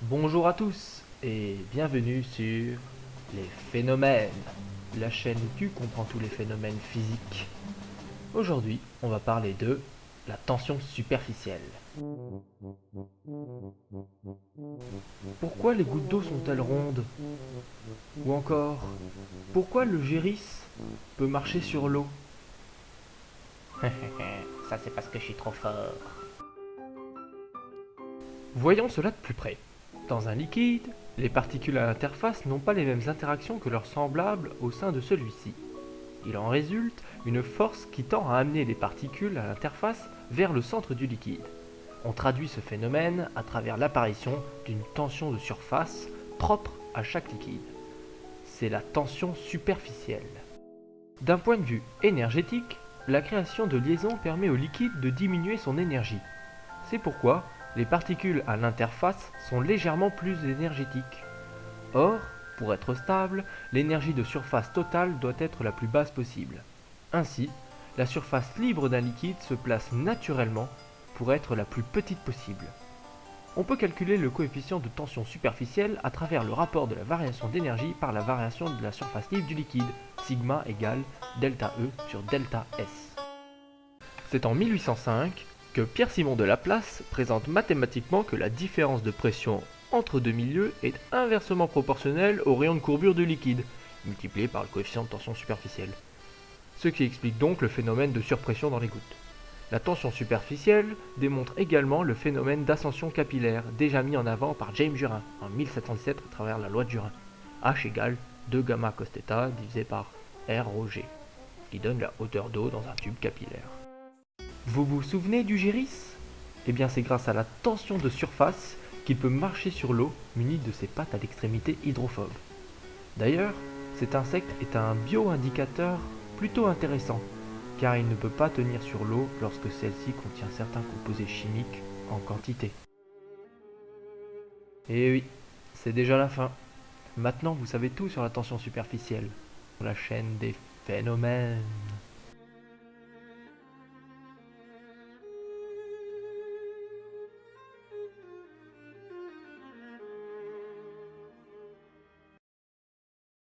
Bonjour à tous et bienvenue sur les phénomènes, la chaîne qui comprend tous les phénomènes physiques. Aujourd'hui, on va parler de la tension superficielle. Pourquoi les gouttes d'eau sont-elles rondes? Ou encore, pourquoi le gérisse peut marcher sur l'eau? Ça c'est parce que je suis trop fort. Voyons cela de plus près. Dans un liquide, les particules à l'interface n'ont pas les mêmes interactions que leurs semblables au sein de celui-ci. Il en résulte une force qui tend à amener les particules à l'interface vers le centre du liquide. On traduit ce phénomène à travers l'apparition d'une tension de surface propre à chaque liquide. C'est la tension superficielle. D'un point de vue énergétique, la création de liaisons permet au liquide de diminuer son énergie. C'est pourquoi les particules à l'interface sont légèrement plus énergétiques. Or, pour être stable, l'énergie de surface totale doit être la plus basse possible. Ainsi, la surface libre d'un liquide se place naturellement pour être la plus petite possible. On peut calculer le coefficient de tension superficielle à travers le rapport de la variation d'énergie par la variation de la surface libre du liquide, sigma égale delta E sur delta S. C'est en 1805 que Pierre-Simon de Laplace présente mathématiquement que la différence de pression entre deux milieux est inversement proportionnelle au rayon de courbure du liquide, multiplié par le coefficient de tension superficielle. Ce qui explique donc le phénomène de surpression dans les gouttes. La tension superficielle démontre également le phénomène d'ascension capillaire, déjà mis en avant par James Jurin en 1717 à travers la loi de Jurin. H égale 2 gamma cos θ divisé par R rho G, qui donne la hauteur d'eau dans un tube capillaire. Vous vous souvenez du gérisse? Eh bien c'est grâce à la tension de surface qu'il peut marcher sur l'eau muni de ses pattes à l'extrémité hydrophobe. D'ailleurs, cet insecte est un bio-indicateur plutôt intéressant, car il ne peut pas tenir sur l'eau lorsque celle-ci contient certains composés chimiques en quantité. Et oui, c'est déjà la fin. Maintenant vous savez tout sur la tension superficielle, sur la chaîne des phénomènes.